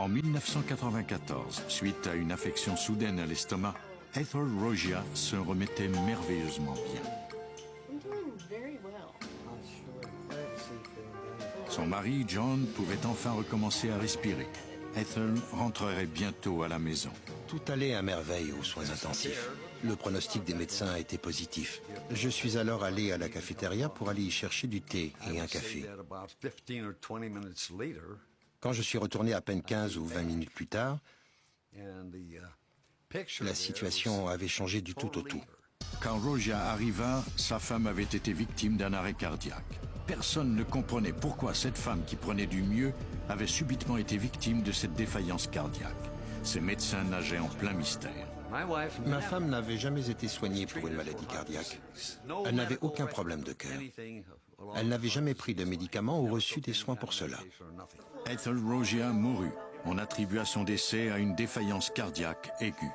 En 1994, suite à une affection soudaine à l'estomac, Ethel Rogia se remettait merveilleusement bien. Son mari, John, pouvait enfin recommencer à respirer. Ethel rentrerait bientôt à la maison. Tout allait à merveille aux soins intensifs. Le pronostic des médecins a été positif. Je suis alors allé à la cafétéria pour aller y chercher du thé et un café. Quand je suis retourné à peine 15 ou 20 minutes plus tard, la situation avait changé du tout au tout. Quand Rogia arriva, sa femme avait été victime d'un arrêt cardiaque. Personne ne comprenait pourquoi cette femme qui prenait du mieux avait subitement été victime de cette défaillance cardiaque. Ces médecins nageaient en plein mystère. Ma femme n'avait jamais été soignée pour une maladie cardiaque. Elle n'avait aucun problème de cœur. Elle n'avait jamais pris de médicaments ou reçu des soins pour cela. Ethel Rogia mourut. On attribua son décès à une défaillance cardiaque aiguë.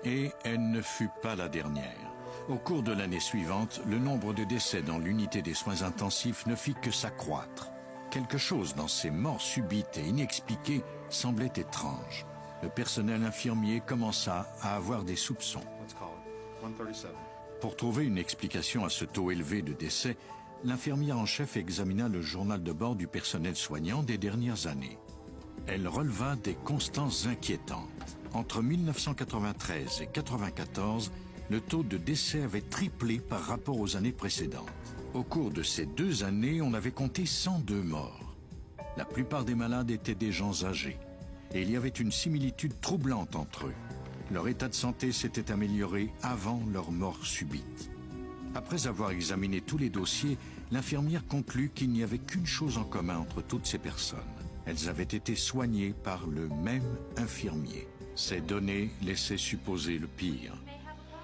Et elle ne fut pas la dernière. Au cours de l'année suivante, le nombre de décès dans l'unité des soins intensifs ne fit que s'accroître. Quelque chose dans ces morts subites et inexpliquées semblait étrange. Le personnel infirmier commença à avoir des soupçons. Pour trouver une explication à ce taux élevé de décès, l'infirmière en chef examina le journal de bord du personnel soignant des dernières années. Elle releva des constances inquiétantes. Entre 1993 et 1994, le taux de décès avait triplé par rapport aux années précédentes. Au cours de ces 2 années, on avait compté 102 morts. La plupart des malades étaient des gens âgés. Et il y avait une similitude troublante entre eux. Leur état de santé s'était amélioré avant leur mort subite. Après avoir examiné tous les dossiers, l'infirmière conclut qu'il n'y avait qu'une chose en commun entre toutes ces personnes. Elles avaient été soignées par le même infirmier. Ces données laissaient supposer le pire.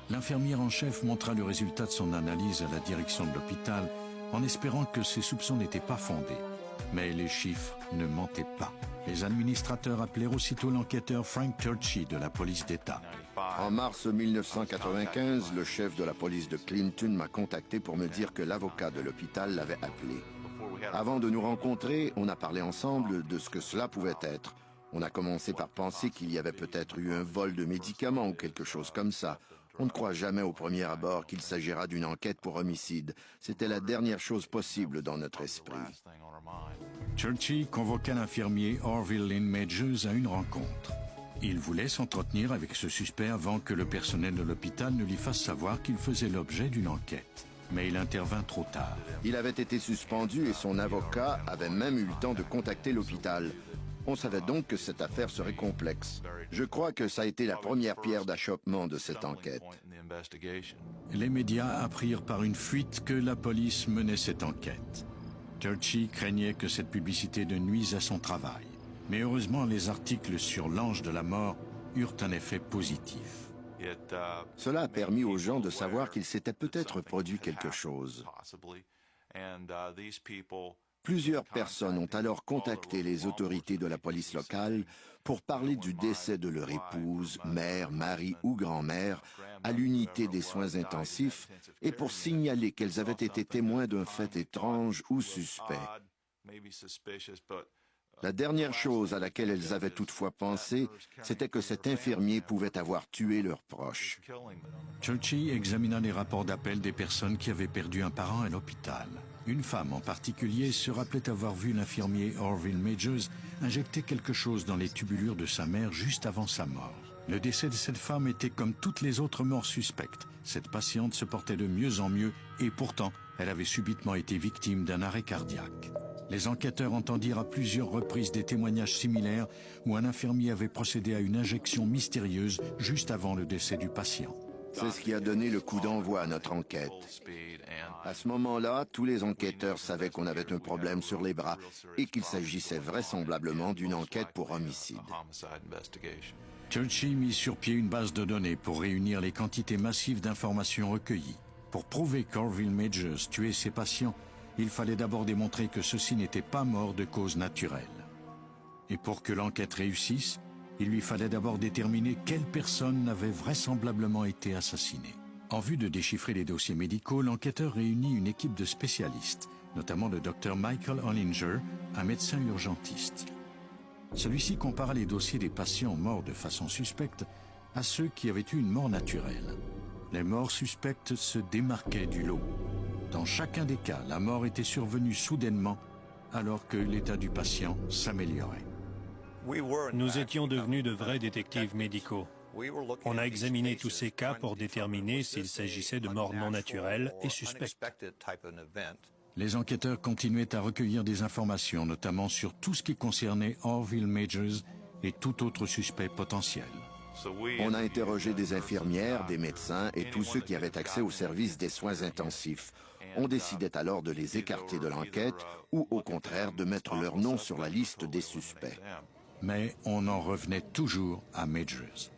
L'infirmière en chef montra le résultat de son analyse à la direction de l'hôpital en espérant que ses soupçons n'étaient pas fondés. Mais les chiffres ne mentaient pas. Les administrateurs appelèrent aussitôt l'enquêteur Frank Turchi de la police d'État. En mars 1995, le chef de la police de Clinton m'a contacté pour me dire que l'avocat de l'hôpital l'avait appelé. Avant de nous rencontrer, on a parlé ensemble de ce que cela pouvait être. On a commencé par penser qu'il y avait peut-être eu un vol de médicaments ou quelque chose comme ça. On ne croit jamais au premier abord qu'il s'agira d'une enquête pour homicide. C'était la dernière chose possible dans notre esprit. Turchi convoqua l'infirmier Orville Lynn Majors à une rencontre. Il voulait s'entretenir avec ce suspect avant que le personnel de l'hôpital ne lui fasse savoir qu'il faisait l'objet d'une enquête. Mais il intervint trop tard. Il avait été suspendu et son avocat avait même eu le temps de contacter l'hôpital. On savait donc que cette affaire serait complexe. Je crois que ça a été la première pierre d'achoppement de cette enquête. Les médias apprirent par une fuite que la police menait cette enquête. Turchi craignait que cette publicité ne nuise à son travail. Mais heureusement, les articles sur l'ange de la mort eurent un effet positif. Cela a permis aux gens de savoir qu'il s'était peut-être produit quelque chose. Plusieurs personnes ont alors contacté les autorités de la police locale pour parler du décès de leur épouse, mère, mari ou grand-mère à l'unité des soins intensifs et pour signaler qu'elles avaient été témoins d'un fait étrange ou suspect. La dernière chose à laquelle elles avaient toutefois pensé, c'était que cet infirmier pouvait avoir tué leurs proches. Turchi examina les rapports d'appel des personnes qui avaient perdu un parent à l'hôpital. Une femme en particulier se rappelait avoir vu l'infirmier Orville Majors injecter quelque chose dans les tubulures de sa mère juste avant sa mort. Le décès de cette femme était comme toutes les autres morts suspectes. Cette patiente se portait de mieux en mieux et pourtant, elle avait subitement été victime d'un arrêt cardiaque. Les enquêteurs entendirent à plusieurs reprises des témoignages similaires où un infirmier avait procédé à une injection mystérieuse juste avant le décès du patient. C'est ce qui a donné le coup d'envoi à notre enquête. À ce moment-là, tous les enquêteurs savaient qu'on avait un problème sur les bras et qu'il s'agissait vraisemblablement d'une enquête pour homicide. Turchi mit sur pied une base de données pour réunir les quantités massives d'informations recueillies. Pour prouver qu'Orville Majors tuait ses patients, il fallait d'abord démontrer que ceux-ci n'étaient pas morts de cause naturelle. Et pour que l'enquête réussisse, il lui fallait d'abord déterminer quelle personne avait vraisemblablement été assassinée. En vue de déchiffrer les dossiers médicaux, l'enquêteur réunit une équipe de spécialistes, notamment le docteur Michael Hollinger, un médecin urgentiste. Celui-ci compara les dossiers des patients morts de façon suspecte à ceux qui avaient eu une mort naturelle. Les morts suspectes se démarquaient du lot. Dans chacun des cas, la mort était survenue soudainement alors que l'état du patient s'améliorait. Nous étions devenus de vrais détectives médicaux. On a examiné tous ces cas pour déterminer s'il s'agissait de morts non naturelles et suspectes. Les enquêteurs continuaient à recueillir des informations, notamment sur tout ce qui concernait Orville Majors et tout autre suspect potentiel. On a interrogé des infirmières, des médecins et tous ceux qui avaient accès au service des soins intensifs. On décidait alors de les écarter de l'enquête ou, au contraire, de mettre leur nom sur la liste des suspects. Mais on en revenait toujours à Majors.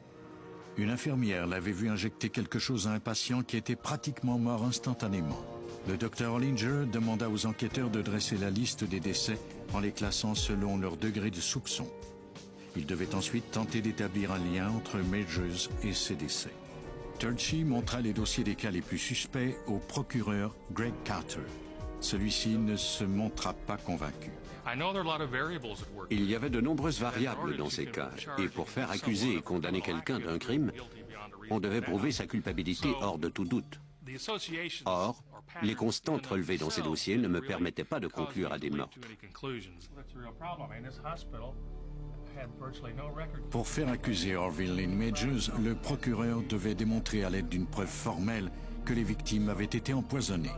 Une infirmière l'avait vu injecter quelque chose à un patient qui était pratiquement mort instantanément. Le docteur Hollinger demanda aux enquêteurs de dresser la liste des décès en les classant selon leur degré de soupçon. Ils devaient ensuite tenter d'établir un lien entre Majors et ces décès. Turchi montra les dossiers des cas les plus suspects au procureur Greg Carter. Celui-ci ne se montra pas convaincu. Il y avait de nombreuses variables dans ces cas, et pour faire accuser et condamner quelqu'un d'un crime, on devait prouver sa culpabilité hors de tout doute. Or, les constantes relevées dans ces dossiers ne me permettaient pas de conclure à des meurtres. Pour faire accuser Orville Lynn Majors, le procureur devait démontrer à l'aide d'une preuve formelle que les victimes avaient été empoisonnées.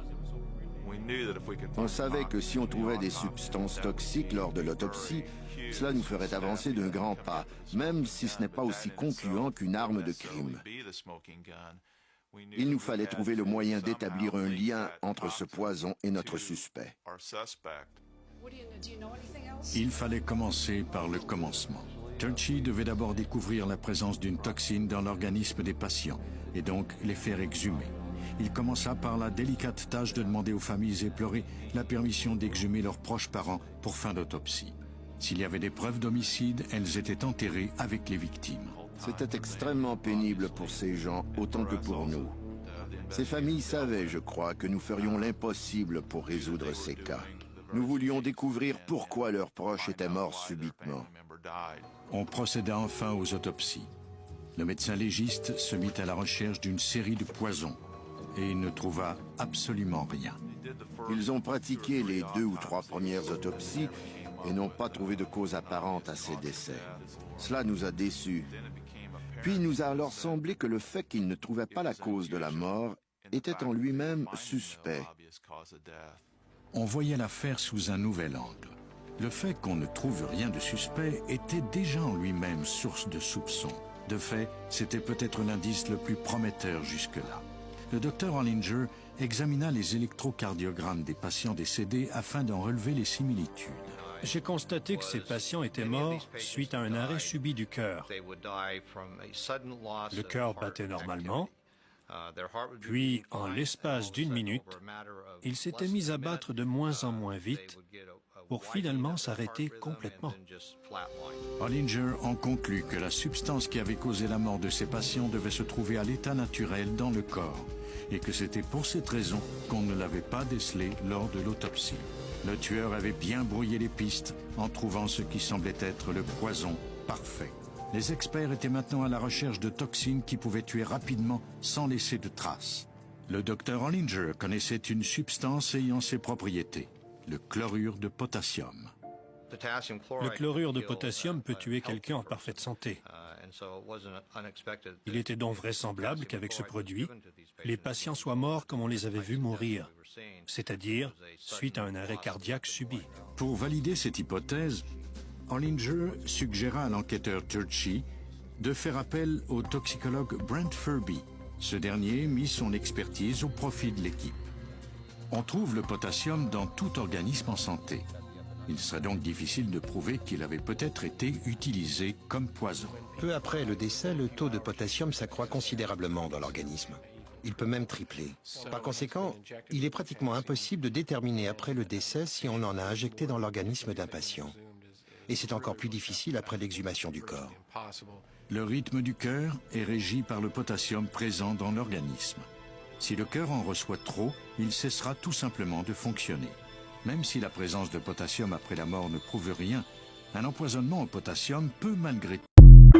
On savait que si on trouvait des substances toxiques lors de l'autopsie, cela nous ferait avancer d'un grand pas, même si ce n'est pas aussi concluant qu'une arme de crime. Il nous fallait trouver le moyen d'établir un lien entre ce poison et notre suspect. Il fallait commencer par le commencement. Turchi devait d'abord découvrir la présence d'une toxine dans l'organisme des patients et donc les faire exhumer. Il commença par la délicate tâche de demander aux familles éplorées la permission d'exhumer leurs proches parents pour fin d'autopsie. S'il y avait des preuves d'homicide, elles étaient enterrées avec les victimes. C'était extrêmement pénible pour ces gens, autant que pour nous. Ces familles savaient, je crois, que nous ferions l'impossible pour résoudre ces cas. Nous voulions découvrir pourquoi leurs proches étaient morts subitement. On procéda enfin aux autopsies. Le médecin légiste se mit à la recherche d'une série de poisons et ne trouva absolument rien. Ils ont pratiqué les 2 ou 3 premières autopsies et n'ont pas trouvé de cause apparente à ces décès. Cela nous a déçus. Puis il nous a alors semblé que le fait qu'ils ne trouvaient pas la cause de la mort était en lui-même suspect. On voyait l'affaire sous un nouvel angle. Le fait qu'on ne trouve rien de suspect était déjà en lui-même source de soupçons. De fait, c'était peut-être l'indice le plus prometteur jusque-là. Le docteur Hollinger examina les électrocardiogrammes des patients décédés afin d'en relever les similitudes. J'ai constaté que ces patients étaient morts suite à un arrêt subi du cœur. Le cœur battait normalement, puis en l'espace d'1 minute, il s'était mis à battre de moins en moins vite pour finalement s'arrêter complètement. Hollinger en conclut que la substance qui avait causé la mort de ces patients devait se trouver à l'état naturel dans le corps et que c'était pour cette raison qu'on ne l'avait pas décelé lors de l'autopsie. Le tueur avait bien brouillé les pistes en trouvant ce qui semblait être le poison parfait. Les experts étaient maintenant à la recherche de toxines qui pouvaient tuer rapidement sans laisser de traces. Le docteur Hollinger connaissait une substance ayant ces propriétés, le chlorure de potassium. Le chlorure de potassium peut tuer quelqu'un en parfaite santé. Il était donc vraisemblable qu'avec ce produit, les patients soient morts comme on les avait vus mourir, c'est-à-dire suite à un arrêt cardiaque subi. Pour valider cette hypothèse, Hollinger suggéra à l'enquêteur Turchi de faire appel au toxicologue Brent Furby. Ce dernier mit son expertise au profit de l'équipe. On trouve le potassium dans tout organisme en santé. Il serait donc difficile de prouver qu'il avait peut-être été utilisé comme poison. Peu après le décès, le taux de potassium s'accroît considérablement dans l'organisme. Il peut même tripler. Par conséquent, il est pratiquement impossible de déterminer après le décès si on en a injecté dans l'organisme d'un patient. Et c'est encore plus difficile après l'exhumation du corps. Le rythme du cœur est régi par le potassium présent dans l'organisme. Si le cœur en reçoit trop, il cessera tout simplement de fonctionner. Même si la présence de potassium après la mort ne prouve rien, Un empoisonnement au potassium peut malgré tout